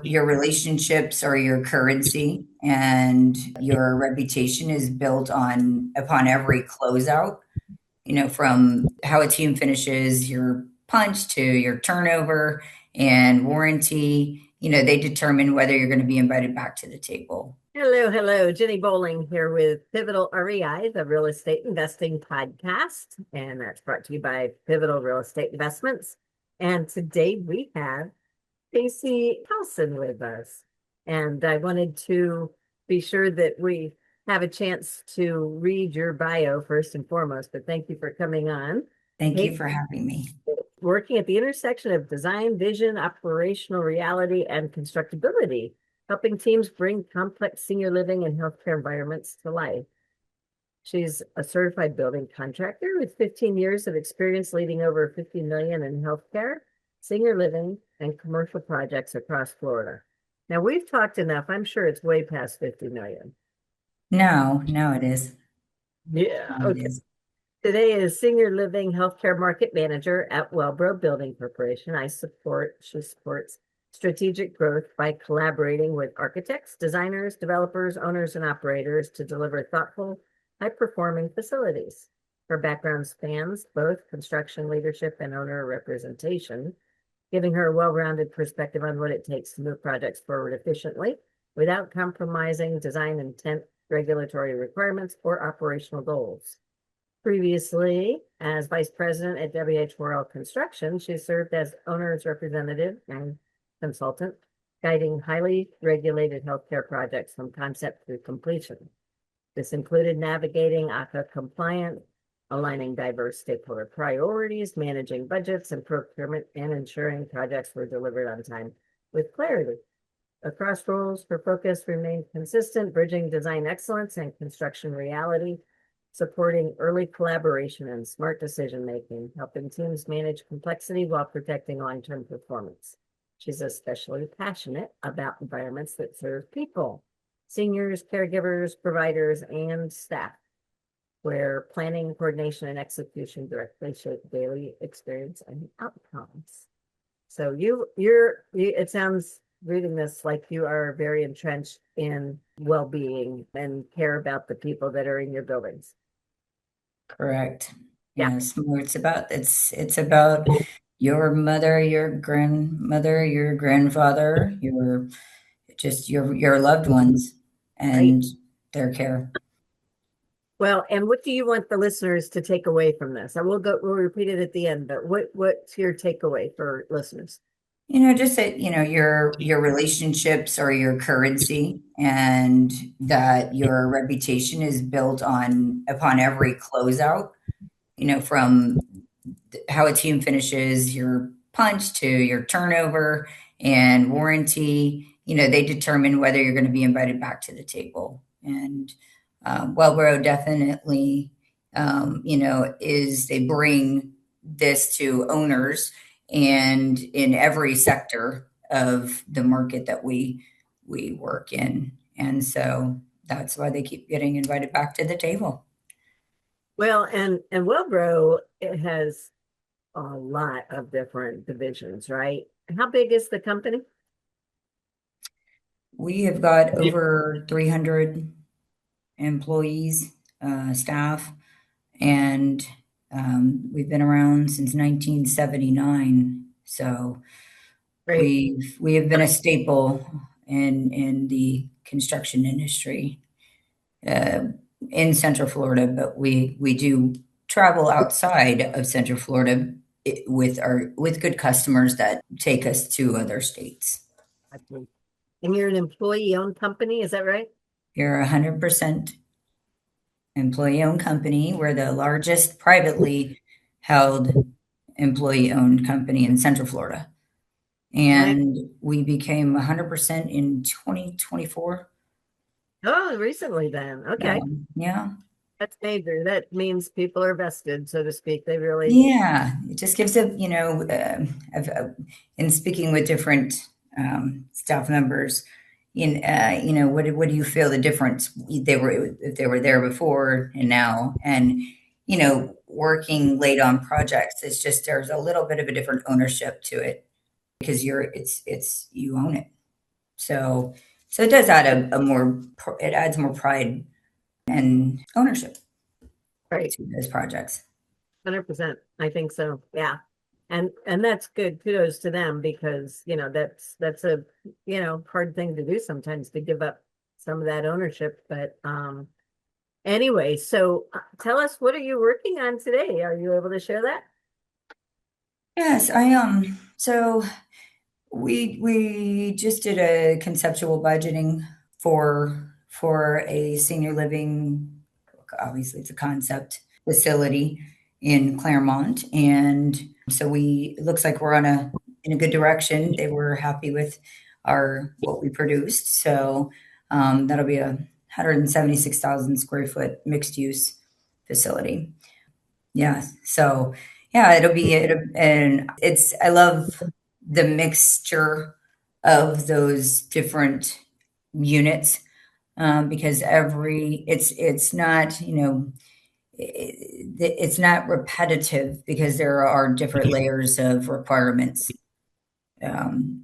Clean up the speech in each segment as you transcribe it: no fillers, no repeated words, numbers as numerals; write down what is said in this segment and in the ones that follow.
Your relationships are your currency, and your reputation is built on upon every closeout, from how a team finishes your punch to your turnover and warranty. They determine whether you're going to be invited back to the table. Hello, hello. Ginny Bolling here with Pivotal REI, the real estate investing podcast. And that's brought to you by Pivotal Real Estate Investments. And today we have Kasie Kelson with us. And I wanted to be sure that we have a chance to read your bio first and foremost, but thank you for coming on. Thank you Hey, for having me. working at the intersection of design, vision, operational reality, and constructability, helping teams bring complex senior living and healthcare environments to life. She's a certified building contractor with 15 years of experience leading over 50 million in healthcare, senior living, and commercial projects across Florida. Now we've talked enough. I'm sure it's way past 50 million. No, no, it is. Yeah. No, it Okay. is. Today is Senior Living Healthcare Market Manager at WELBRO Building Corporation. She supports strategic growth by collaborating with architects, designers, developers, owners, and operators to deliver thoughtful, high-performing facilities. Her background spans both construction leadership and owner representation, giving her a well-rounded perspective on what it takes to move projects forward efficiently without compromising design intent, regulatory requirements, or operational goals. Previously, as vice president at WH Worrell Construction, she served as owner's representative and consultant, guiding highly regulated healthcare projects from concept through completion. This included navigating ACA compliance, aligning diverse stakeholder priorities, managing budgets and procurement, and ensuring projects were delivered on time with clarity. Across roles, her focus remained consistent, bridging design excellence and construction reality, supporting early collaboration and smart decision-making, helping teams manage complexity while protecting long-term performance. She's especially passionate about environments that serve people, seniors, caregivers, providers, and staff, where planning, coordination, and execution directly shape daily experience and outcomes. So it sounds reading this like you are very entrenched in well-being and care about the people that are in your buildings. Correct. Yeah. Yes, well, it's about your mother, your grandmother, your grandfather, your loved ones Right. and their care. Well, and what do you want the listeners to take away from this? We'll repeat it at the end, but what's your takeaway for listeners? Just that, your relationships are your currency, and that your reputation is built on upon every closeout, from how a team finishes your punch to your turnover and warranty. They determine whether you're going to be invited back to the table. And Wellboro definitely, is they bring this to owners and in every sector of the market that we work in. And so that's why they keep getting invited back to the table. Well, and WellBro, it has a lot of different divisions, right? How big is the company? We have got over 300 employees, staff, and we've been around since 1979. So Right. we have been a staple in the construction industry uh, in Central Florida, but we do travel outside of Central Florida with good customers that take us to other states. And you're an employee-owned company, is that right? You're 100% employee-owned company. We're the largest privately held employee-owned company in Central Florida, Nice. and we became 100% in 2024. Oh, recently then. Okay. So, yeah. That's major. That means people are vested, so to speak. They really, Yeah, it just gives in speaking with different staff members, what do you feel the difference if they were there before and now, and working late on projects, it's just there's a little bit of a different ownership to it because you own it. So it does add it adds more pride and ownership Right. to those projects. 100%. I think so. Yeah. And that's good. Kudos to them because, that's a, hard thing to do sometimes to give up some of that ownership. But anyway, so tell us, what are you working on today? Are you able to share that? Yes, I so we just did a conceptual budgeting for a senior living, obviously it's a concept facility in Claremont, and so it looks like we're in a good direction. They were happy with our what we produced, so that'll be a 176,000 square foot mixed use facility. Yeah. So yeah, and I love the mixture of those different units, because it's not, it's not repetitive because there are different layers of requirements,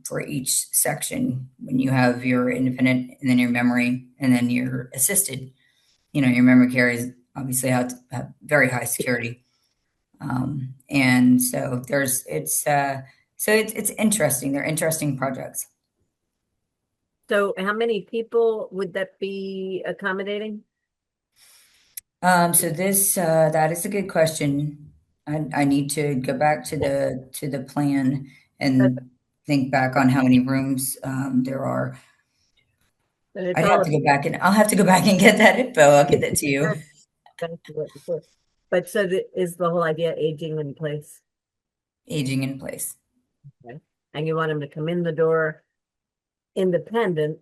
for each section when you have your independent and then your memory and then your assisted. Your memory care is obviously have very high security. And so it's interesting. They're interesting projects. So how many people would that be accommodating? So that is a good question. I need to go back to the plan and think back on how many rooms there are. And it's I'd all have to go back and I'll have to go back and get that info. I'll get that to you. about what before. But so is the whole idea aging in place? Aging in place. Okay. And you want them to come in the door independent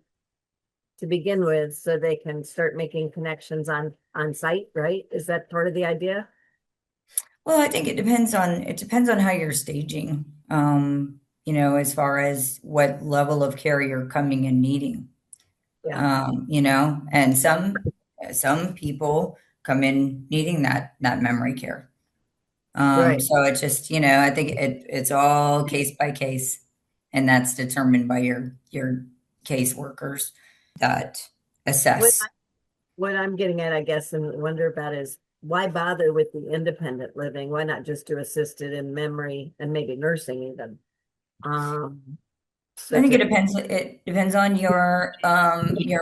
to begin with, so they can start making connections on site, right? Is that part of the idea? Well, I think it depends on how you're staging. As far as what level of care you're coming and needing. Yeah, And some people come in needing that memory care. right. So it's just, I think it's all case by case, and that's determined by your case workers that What assess. what I'm getting at, I guess, and wonder about is why bother with the independent living? Why not just do assisted in memory and maybe nursing even? I So think to it depends on your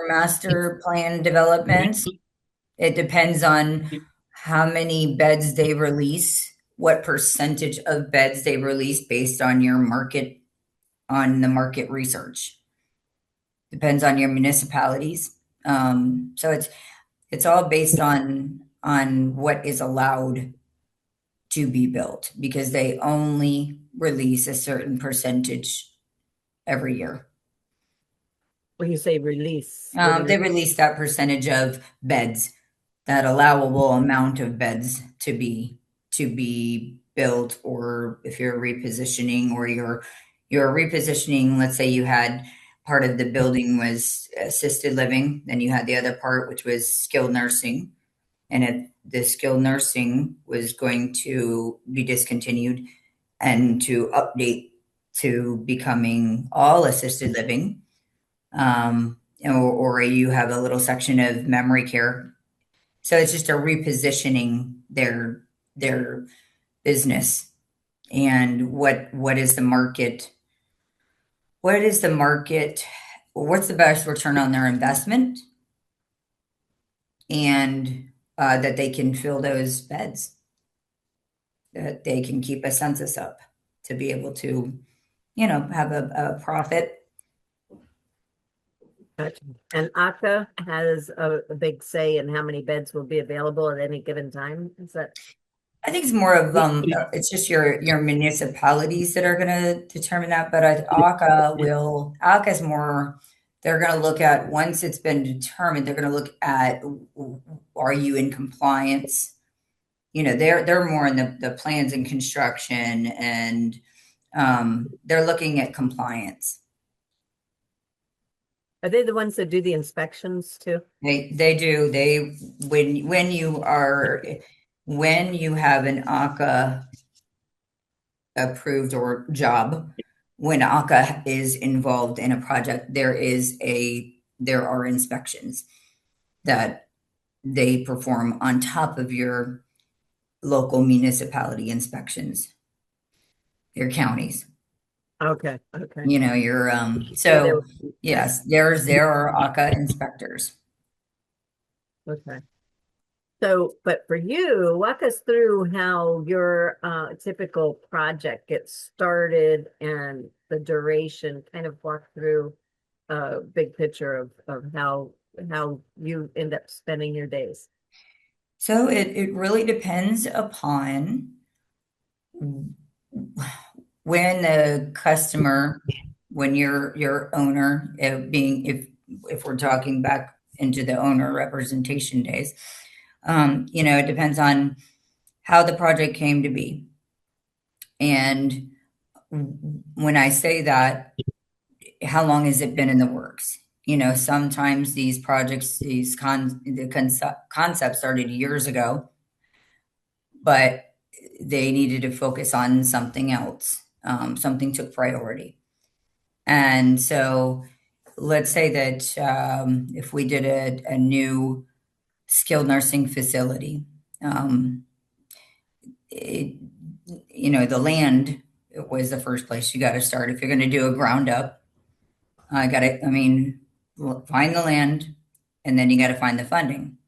master plan development. It depends on how many beds they release, what percentage of beds they release based on on the market research. Depends on your municipalities. So it's all based on what is allowed to be built because they only release a certain percentage every year. when you say release, what do you They release that percentage of beds, that allowable amount of beds to be built, or if you're repositioning or you're repositioning, let's say you had part of the building was assisted living, then you had the other part which was skilled nursing, and if the skilled nursing was going to be discontinued and to update to becoming all assisted living, or you have a little section of memory care. So it's just a repositioning their business, and what is the market? What is the market? What's the best return on their investment? And that they can fill those beds, that they can keep a census up to be able to, have a profit. and ACA has a big say in how many beds will be available at any given time? Is that I think it's more of it's just your municipalities that are going to determine that, but ACA is more. They're going to look at, once it's been determined, they're going to look at, are you in compliance? They're more in the plans and construction, and they're looking at compliance. are they the ones that do the inspections too? They do. When you have an ACA approved or job, when ACA is involved in a project, there are inspections that they perform on top of your local municipality inspections, your counties. Okay, okay. You know, your Yeah, there so would be, yes, there are ACA inspectors. okay. So, but for you, walk us through how your typical project gets started and the duration, kind of walk through a big picture of how you end up spending your days. So it really depends upon when the customer, when your owner, being if we're talking back into the owner representation days, you know, it depends on how the project came to be. And when I say that, how long has it been in the works? You know, sometimes these projects, concepts started years ago, but they needed to focus on something else. Something took priority. And so let's say that if we did a new skilled nursing facility, um, it, you know, the land was the first place you got to start. If you're going to do a ground up, I got to, I mean, find the land and then you got to find the funding.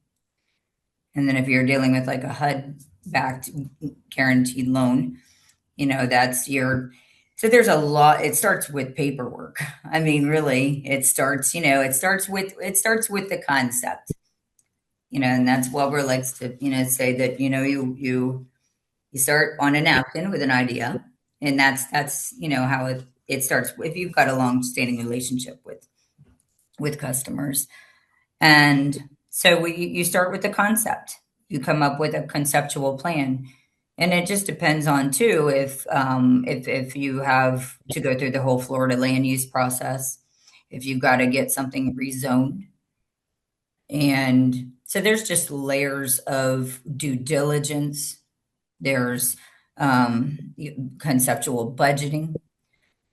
And then if you're dealing with like a HUD backed guaranteed loan, you know, that's your, so there's a lot, it starts with paperwork. I mean, really, it starts, you know, it starts with the concept, you know, and that's what we're likes to, you know, say that, you know, you start on a napkin with an idea, and that's, you know, how it starts if you've got a long standing relationship with customers. And so you start with the concept. You come up with a conceptual plan, and it just depends on too if you have to go through the whole Florida land use process, if you've got to get something rezoned, and so there's just layers of due diligence. There's conceptual budgeting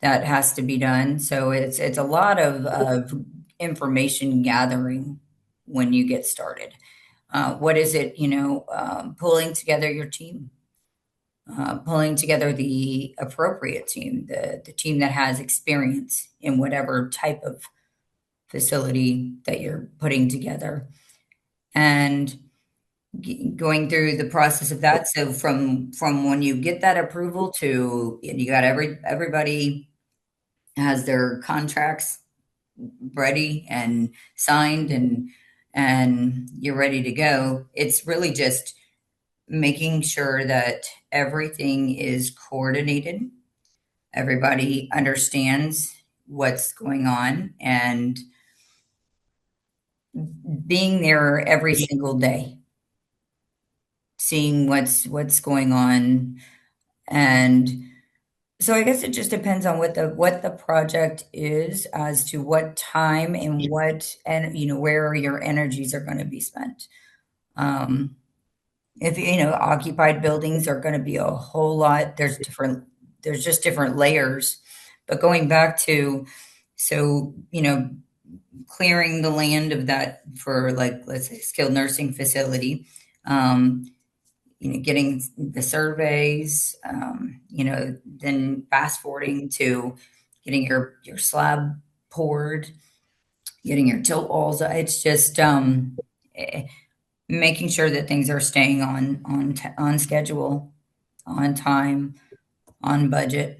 that has to be done. So it's a lot of information gathering when you get started. What is it, you know, pulling together your team, pulling together the appropriate team, the team that has experience in whatever type of facility that you're putting together, and going through the process of that. So from when you get that approval to, and you got everybody has their contracts ready and signed, and you're ready to go. It's really just making sure that everything is coordinated, everybody understands what's going on, and being there every single day, seeing what's going on. And so I guess it just depends on what the project is as to what time and what, and you know, where your energies are going to be spent. Um, if you know, occupied buildings are going to be a whole lot. There's just different layers. But going back to, so you know, clearing the land of that for, like, let's say skilled nursing facility. Um, you know, getting the surveys, you know, then fast forwarding to getting your slab poured, getting your tilt walls. It's just eh, making sure that things are staying on schedule, on time, on budget.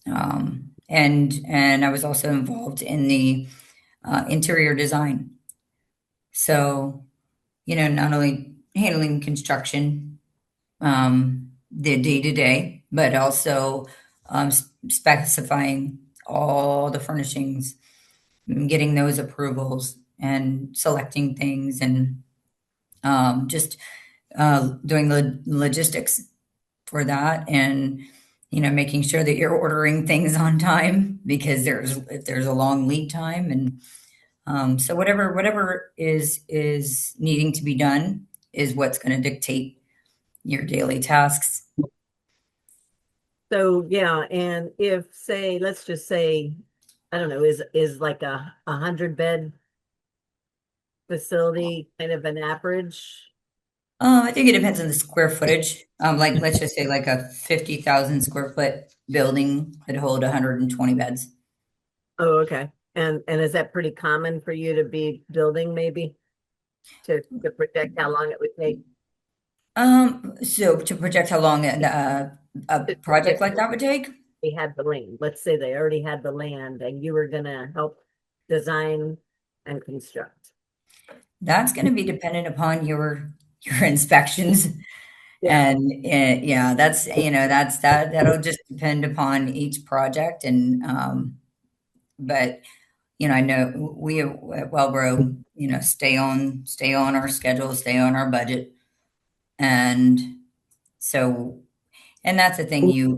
And I was also involved in the interior design. So, you know, not only handling construction, the day to day, but also specifying all the furnishings, getting those approvals, and selecting things, and just doing the logistics for that, and you know, making sure that you're ordering things on time because there's a long lead time, and so whatever is needing to be done is what's going to dictate your daily tasks. So yeah, and if say, let's just say, I don't know, is like a 100 bed facility kind of an average? I think it depends on the square footage. Like let's just say like a 50,000 square foot building could hold 120 beds. Oh, okay. And is that pretty common for you to be building maybe to predict how long it would take So to project how long a to project predict like that would take, they had the land? Let's say they already had the land and you were gonna help design and construct. that's going to be dependent upon your inspections. Yeah. And yeah, that's that'll just depend upon each project. And but I know we at Wellbro, stay on our schedule, stay on our budget, and so and that's the thing. You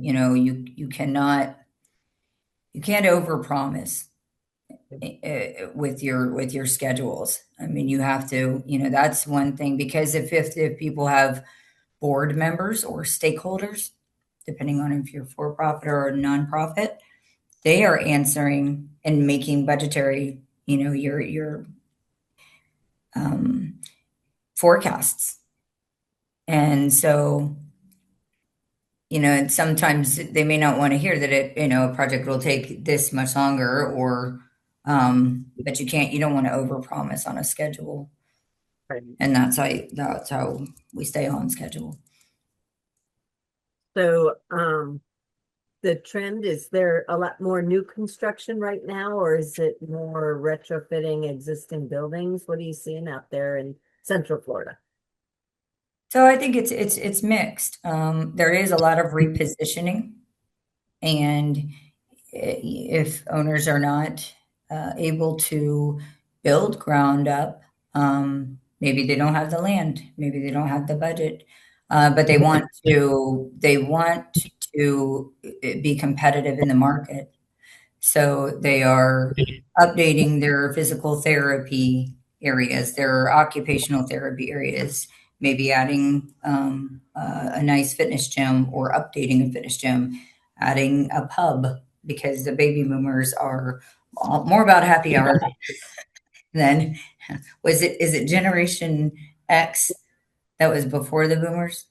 can't overpromise with your schedules. I mean, you have to, that's one thing, because if people have board members or stakeholders, depending on if you're for profit or a nonprofit, they are answering and making budgetary, your um, forecasts. And so, and sometimes they may not want to hear that a project will take this much longer, or, but you don't want to overpromise on a schedule. Right. And that's how we stay on schedule. So, the trend, is there a lot more new construction right now, or is it more retrofitting existing buildings? What are you seeing out there in Central Florida? So I think it's mixed. There is a lot of repositioning, and if owners are not able to build ground up, maybe they don't have the land, maybe they don't have the budget, but they want to be competitive in the market. So they are updating their physical therapy areas, their occupational therapy areas, maybe adding a nice fitness gym, or updating a fitness gym, adding a pub, because the baby boomers are more about happy hour than is it Generation X that was before the boomers?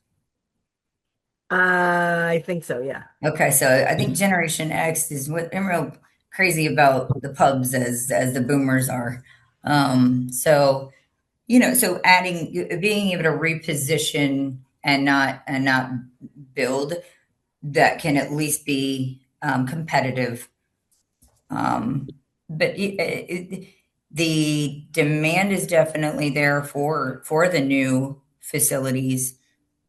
I think so, yeah. Okay, so I think Generation X is what I'm real crazy about the pubs as the boomers are. So so being able to reposition and not build, that can at least be competitive. But the demand is definitely there for the new facilities,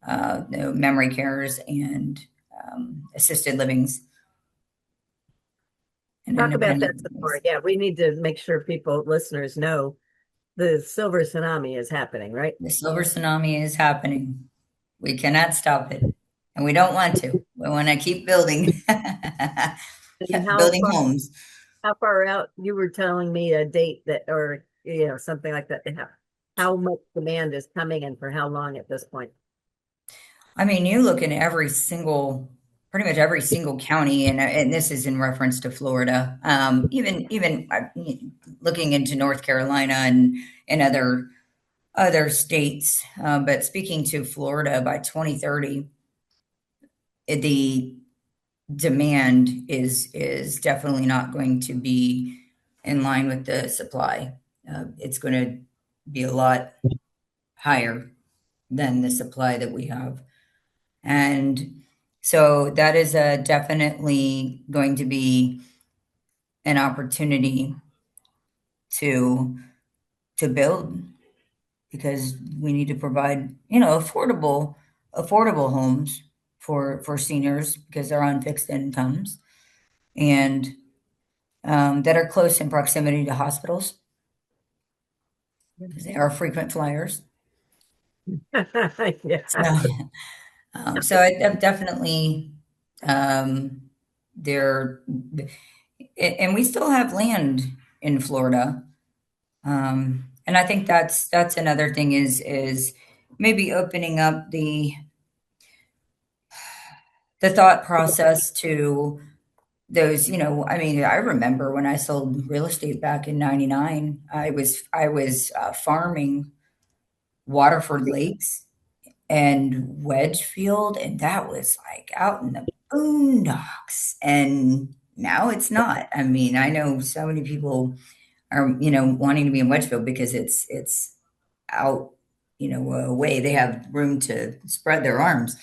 memory cares and assisted livings and Talk about that independent some more. livings. Yeah, we need to make sure people, listeners know the silver tsunami is happening, right? The silver tsunami is happening. We cannot stop it, and we don't want to. We want to keep building, And building homes. how far out, you were telling me a date that, or something like that, how much demand is coming and for how long at this point? I mean, you look in pretty much every single county, and this is in reference to Florida. Even looking into North Carolina and other states. But speaking to Florida, by 2030, the demand is definitely not going to be in line with the supply. It's going to be a lot higher than the supply that we have. And so that is definitely going to be an opportunity to build, because we need to provide, affordable homes for seniors, because they're on fixed incomes, and that are close in proximity to hospitals, because they are frequent flyers. So, Yeah. so I definitely, um, there, and we still have land in Florida. And I think that's another thing, is maybe opening up the thought process to those, I mean, I remember when I sold real estate back in 99, I was farming Waterford Lakes and Wedgefield, and that was like out in the boondocks. And now it's not. I mean, I know so many people are, wanting to be in Wedgefield because it's out, away. They have room to spread their arms.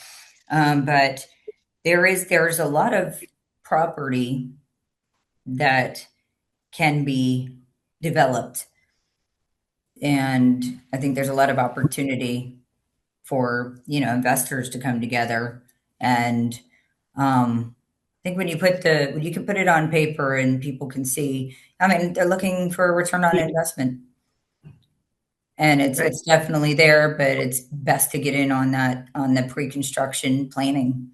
But there's a lot of property that can be developed, and I think there's a lot of opportunity for investors to come together. And I think when you can put it on paper and people can see, I mean, they're looking for a return on investment, and it's Right. it's definitely there, but it's best to get in on that, on the pre-construction planning.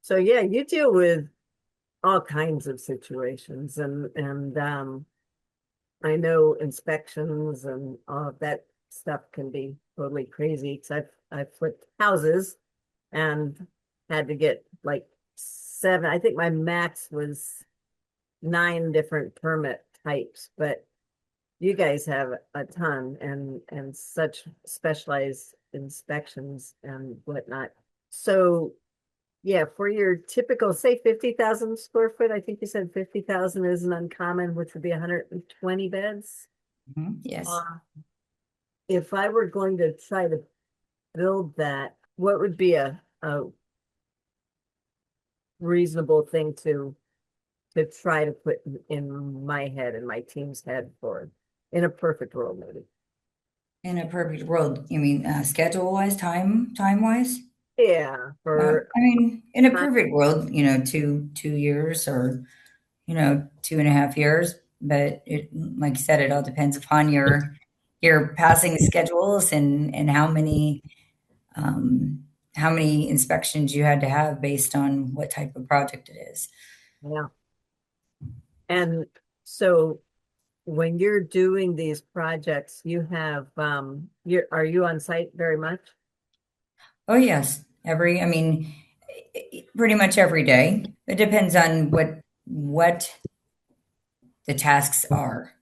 So yeah, you deal with all kinds of situations, and I know inspections and all of that stuff can be totally crazy because I've flipped houses and had to get like seven. I think my max was nine different permit types, but you guys have a ton and such specialized inspections and whatnot. So yeah, for your typical, say 50,000 square foot, I think you said 50,000 isn't uncommon, which would be 120 beds. Mhm. Yes. Uh, if I were going to try to build that, what would be a reasonable thing to try to put in my head and my team's head for in a perfect world, maybe? In a perfect world, you mean schedule wise, time wise? Yeah, for I mean, in a time. perfect world, 2 years, or 2.5 years. But like you said, it all depends upon your passing schedules, and how many inspections you had to have based on what type of project it is. Yeah. And so when you're doing these projects, you have are you on site very much? Oh yes, I mean, pretty much every day. It depends on what the tasks are.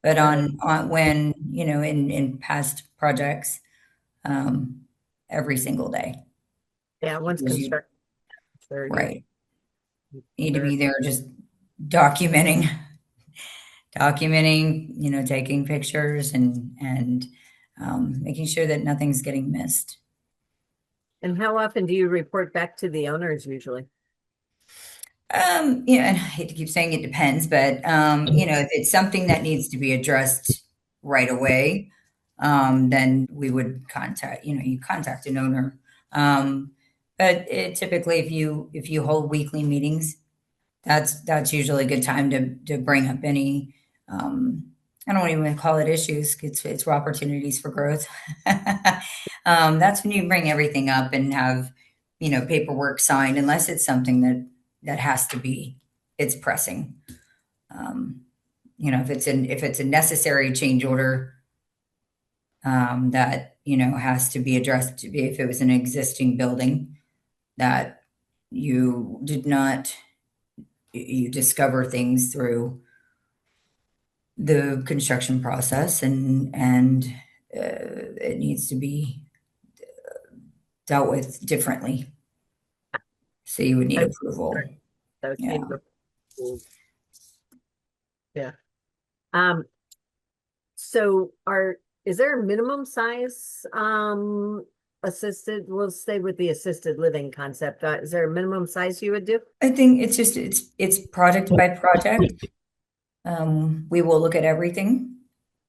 But Right. on when, in past projects, um, every single day. Yeah, once Because you construction, sure you right, need to sure. be there just documenting, taking pictures, and making sure that nothing's getting missed. And how often do you report back to the owners usually? And I hate to keep saying it depends, but if it's something that needs to be addressed right away, then we would you contact an owner. Um, but typically, if you hold weekly meetings, that's usually a good time to bring up any. I don't even call it issues. It's opportunities for growth. That's when you bring everything up and have paperwork signed, unless it's something that has to be, it's pressing. Um, if it's a necessary change order, that has to be addressed, to be, if it was an existing building that you did not, you discover things through the construction process, and it needs to be dealt with differently. So you would need I approval. so Yeah. chamber. Yeah. Um, so is there a minimum size assisted, we'll stay with the assisted living concept. Is there a minimum size you would do? I think it's project by project. We will look at everything.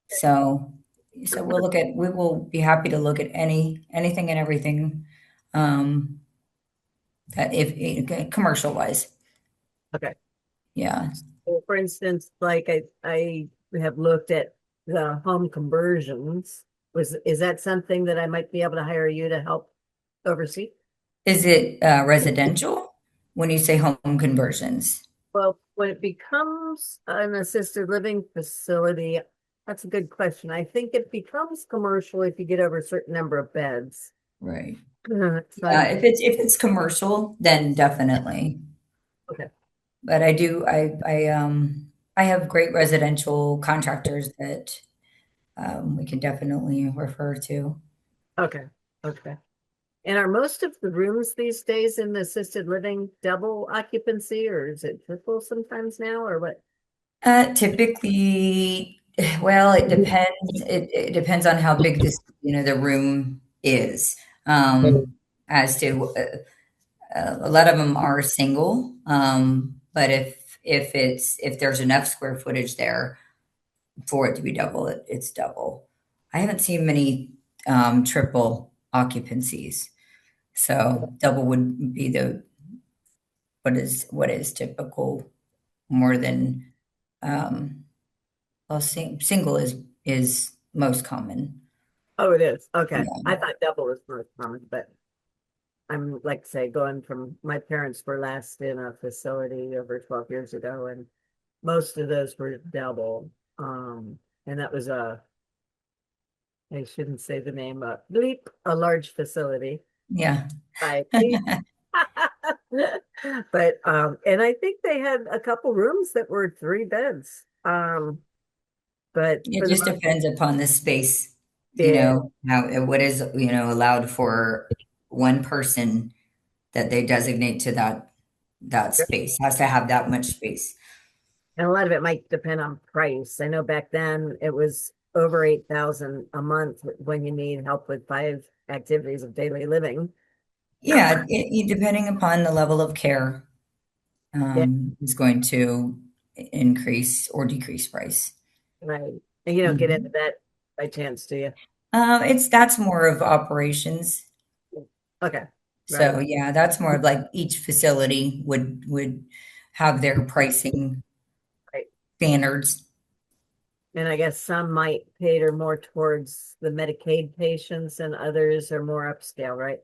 So we will be happy to look at anything and everything, um, that if commercial wise. Okay. Yeah. Well, for instance, like I have looked at the home conversions. Is that something that I might be able to hire you to help oversee? Is it residential when you say home conversions? Well, when it becomes an assisted living facility, that's a good question. I think it becomes commercial if you get over a certain number of beds. Right. It's Yeah, fun. if it's commercial, then definitely. Okay. But I have great residential contractors that we can definitely refer to. Okay. Okay. And are most of the rooms these days in the assisted living double occupancy, or is it triple sometimes now, or what? Typically, well, it depends. It depends on how big this, the room is. As to a lot of them are single, but if there's enough square footage there for it to be double, it's double. I haven't seen many triple occupancies, so double would be the what is typical more than well, single is most common. Oh, it is. Okay. Yeah, I thought double was most common, but I'm like say going from my parents were last in a facility over 12 years ago, and most of those were double. And that was I shouldn't say the name, bleep, a large facility. yeah. I bleep. But and I think they had a couple rooms that were 3 beds. But It for the just most depends upon the space, yeah, how what is, allowed for one person that they designate to that space has to have that much space. and a lot of it might depend on price. I know back then it was over 8,000 a month when you need help with 5 activities of daily living. Yeah, depending upon the level of care, Yeah, is going to increase or decrease price. right. And you don't get into Mhm. that by chance, do you? That's more of operations. Okay, right, So yeah, that's more of like each facility would have their pricing right. standards. And I guess some might cater more towards the Medicaid patients and others are more upscale, right?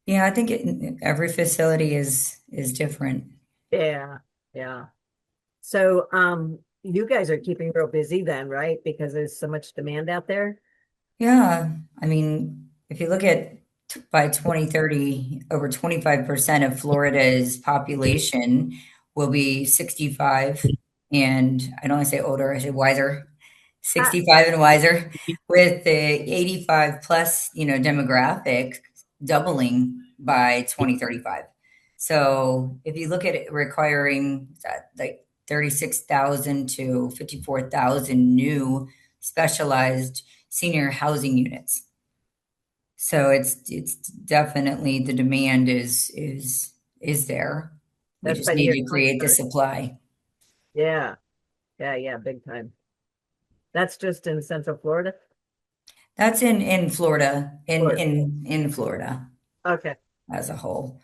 Yeah, I think every facility is different. Yeah, yeah. So, you guys are keeping real busy then, right? Because there's so much demand out there. Yeah, I mean, if you look at by 2030, over 25% of Florida's population will be 65, and I don't want to say older, I say wiser, Ah, 65 and wiser, with the 85 plus, demographic doubling by 2035. So if you look at it requiring like 36,000 to 54,000 new specialized senior housing units. So it's definitely the demand is there. We that's just by the need year to create the 2030. supply. Yeah, yeah, yeah, big time. That's just in Central Florida. That's in Florida, in Florida. in in Florida Okay. as a whole.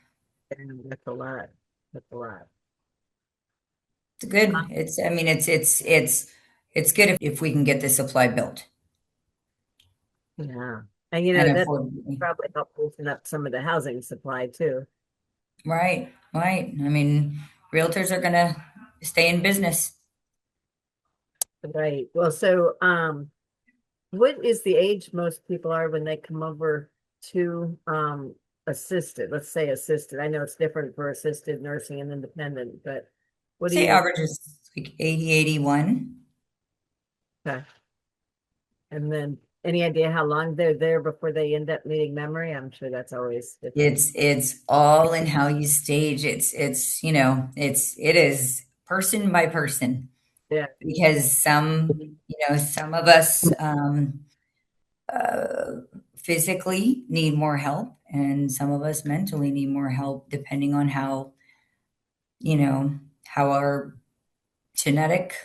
And that's a lot. That's a lot. It's good. It's I mean it's good if we can get the supply built Yeah. And and that affordably. probably help open up some of the housing supply too. Right, right. I mean, realtors are gonna stay in business. Right. Well, so what is the age most people are when they come over to assisted? Let's say assisted. I know it's different for assisted nursing and independent, but what do Say you average is like 80, 81. okay. And then any idea how long they're there before they end up needing memory? I'm sure that's always different. It's all in how you stage. It is person by person Yeah. because some of us uh, physically need more help and some of us mentally need more help depending on how our genetic Yeah.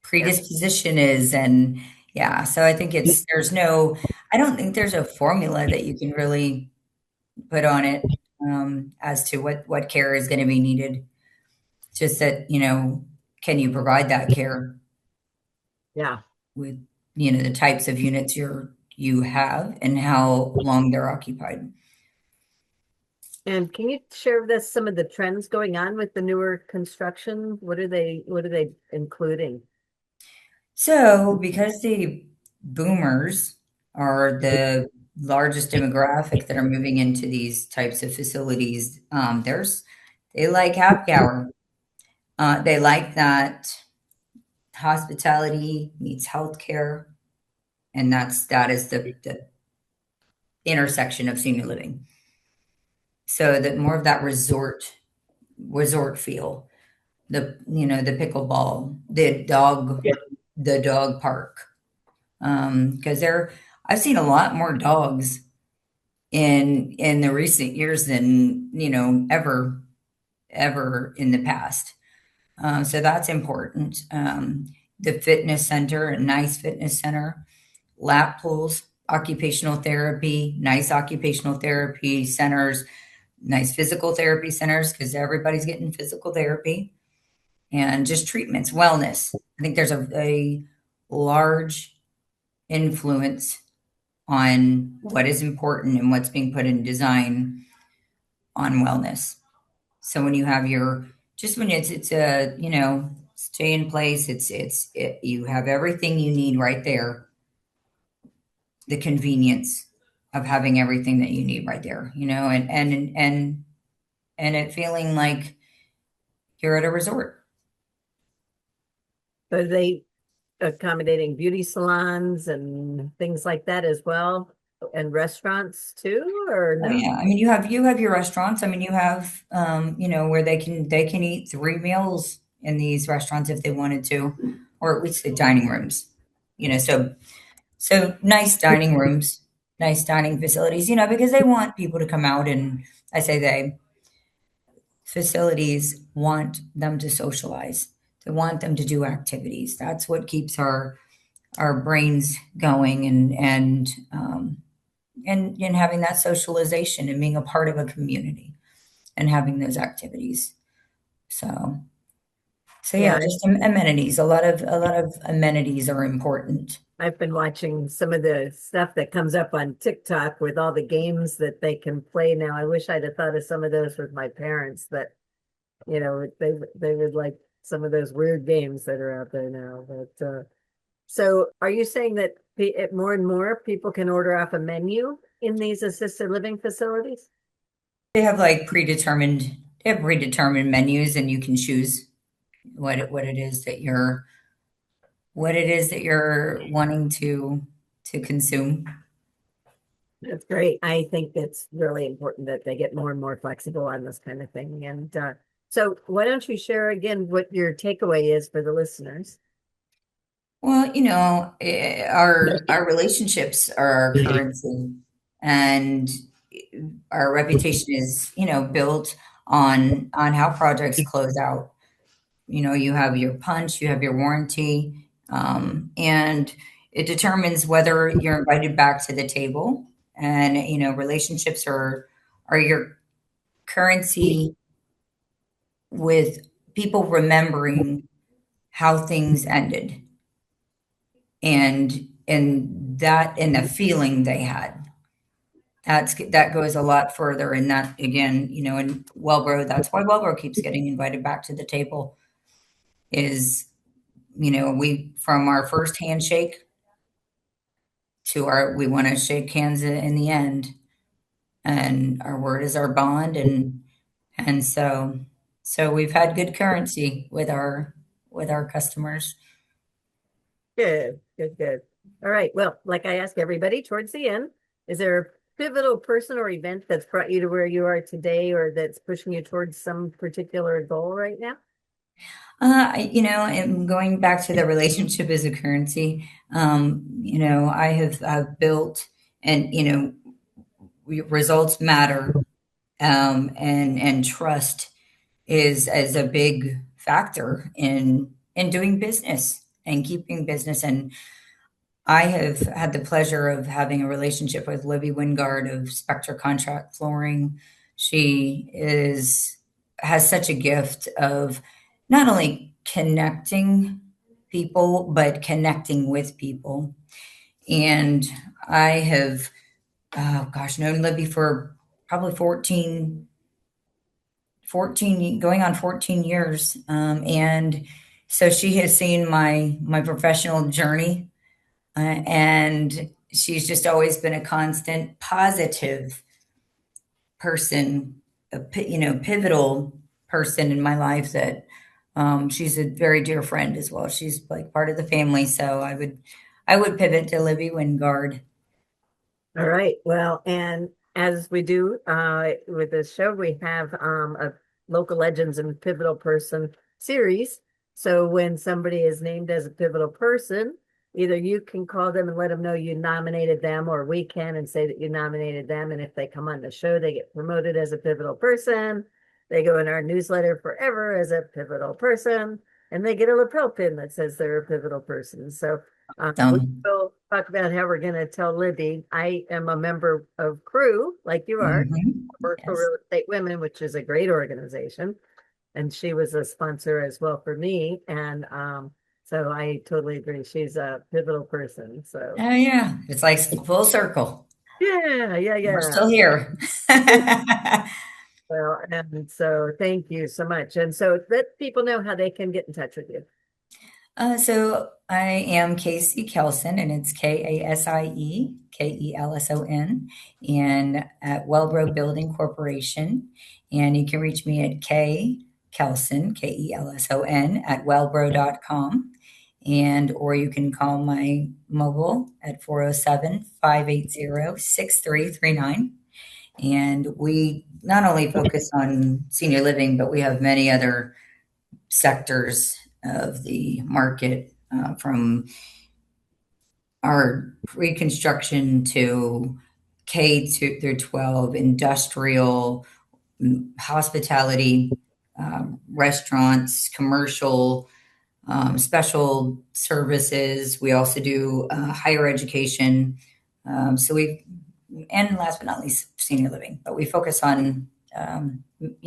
predisposition is. And yeah, so I think I don't think there's a formula that you can really put on it, as to what care is going to be needed. Just that, can you provide that care Yeah. with, the types of units you have and how long they're occupied. And can you share with us some of the trends going on with the newer construction? What are they including? So because the boomers are the largest demographic that are moving into these types of facilities. They like happy hour. They like that hospitality meets healthcare, and that is the intersection of senior living. So that more of that resort feel, the pickleball, the dog park, because I've seen a lot more dogs in the recent years than ever in the past. So that's important. The fitness center, a nice fitness center, lap pools, occupational therapy, nice occupational therapy centers, nice physical therapy centers because everybody's getting physical therapy, and just treatments, wellness. I think there's a large influence on what is important and what's being put in design on wellness. So when you have just when it's a, stay in place, you have everything you need right there, the convenience of having everything that you need right there, and it feeling like you're at a resort. Are they accommodating beauty salons and things like that as well? And restaurants too, or Oh no? yeah, I mean you have your restaurants. I mean you have where they can eat 3 meals in these restaurants if they wanted to, or at least the dining rooms. So nice dining rooms, nice dining facilities. Because they want people to come out, and I say facilities want them to socialize. They want them to do activities. That's what keeps our brains going, and having that socialization and being a part of a community and having those activities. So yeah, Yeah, just amenities. A lot of amenities are important. I've been watching some of the stuff that comes up on TikTok with all the games that they can play now. I wish I'd have thought of some of those with my parents that, they would like some of those weird games that are out there now. But so are you saying that more and more people can order off a menu in these assisted living facilities? They have like predetermined menus, and you can choose what it is that you're wanting to consume. That's great. I think it's really important that they get more and more flexible on this kind of thing. And so why don't you share again what your takeaway is for the listeners? Well, our relationships are our currency, and our reputation is, built on how projects close out. You have your punch, you have your warranty, and it determines whether you're invited back to the table. And relationships are your currency with people remembering how things ended, and the feeling they had. That goes a lot further, and that again, in WELBRO, that's why WELBRO keeps getting invited back to the table. Is we from our first handshake to we want to shake hands in the end, and our word is our bond, and so we've had good currency with our customers. Good, good, good. All right. Well, like I ask everybody towards the end, is there a pivotal person or event that's brought you to where you are today or that's pushing you towards some particular goal right now? And going back to the relationship as a currency, I've built, and results matter, and trust is a big factor in doing business and keeping business. And I have had the pleasure of having a relationship with Libby Wingard of Spectra Contract Flooring. She has such a gift of not only connecting people, but connecting with people. And I have, oh gosh, known Libby for probably 14, going on 14 years. And so she has seen my professional journey, and she's just always been a constant positive person, pivotal person in my life that she's a very dear friend as well. She's like part of the family. So I would pivot to Libby Wingard. All right. Well, and as we do with this show, we have a local legends and pivotal person series. So when somebody is named as a pivotal person, either you can call them and let them know you nominated them, or we can and say that you nominated them. And if they come on the show, they get promoted as a pivotal person. They go in our newsletter forever as a pivotal person, and they get a lapel pin that says they're a pivotal person. So we Um, will talk about how we're going to tell Libby. I am a member of Crew, like you are, work for yes. Real Estate Women, which is a great organization. And she was a sponsor as well for me. And so I totally agree. She's a pivotal person. So Oh yeah, it's like full circle. yeah, yeah, We're yeah. still here. Well, and so thank you so much. And so let people know how they can get in touch with you. So I am Kasie Kelson, and it's KASIE, KELSON, and at WELBRO Building Corporation. And you can reach me at Kelson, KELSON, at welbro.com. And or you can call my mobile at 407-580-6339. And we not only focus on senior living, but we have many other sectors of the market, from our pre-construction to K to through 12, industrial, hospitality, restaurants, commercial, special services. We also do higher education. So we, and last but not least, senior living. But we focus on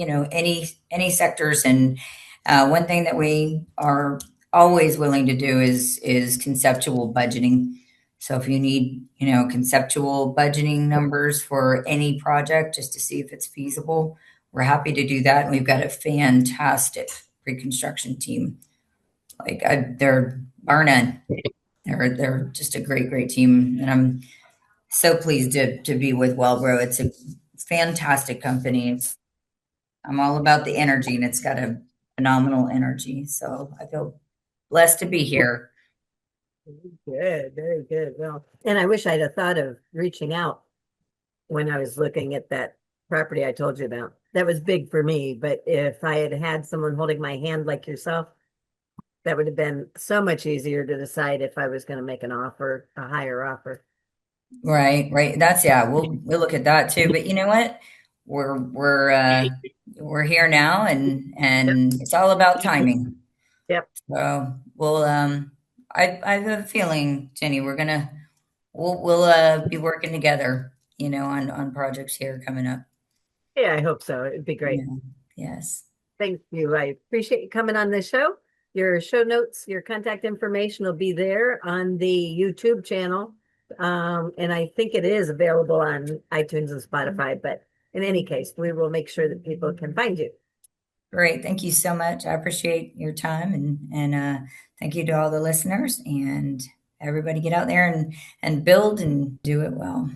any sectors. And one thing that we are always willing to do is conceptual budgeting. So if you need conceptual budgeting numbers for any project just to see if it's feasible, we're happy to do that. And we've got a fantastic pre-construction team. Like they're bar none. They're just a great team, and I'm so pleased to be with WELBRO. It's a fantastic company. I'm all about the energy, and it's got a phenomenal energy. So I feel blessed to be here. Good, very good. Well, and I wish I'd have thought of reaching out when I was looking at that property I told you about. That was big for me, but if I had had someone holding my hand like yourself, that would have been so much easier to decide if I was going to make an offer, a higher offer. Right. That's yeah. We'll look at that too. But you know what? We're here now, Yep. and it's all about timing. Yep. So we'll I have a feeling, Jenny, we'll be working together, on projects here coming up. Yeah, I hope so. It'd be great. Yeah. Yes. Thank you. I appreciate you coming on this show. Your show notes, your contact information will be there on the YouTube channel. And I think it is available on iTunes and Spotify, but in any case, we will make sure that people can find you. Great. Thank you so much. I appreciate your time, and thank you to all the listeners, and everybody get out there and build and do it well.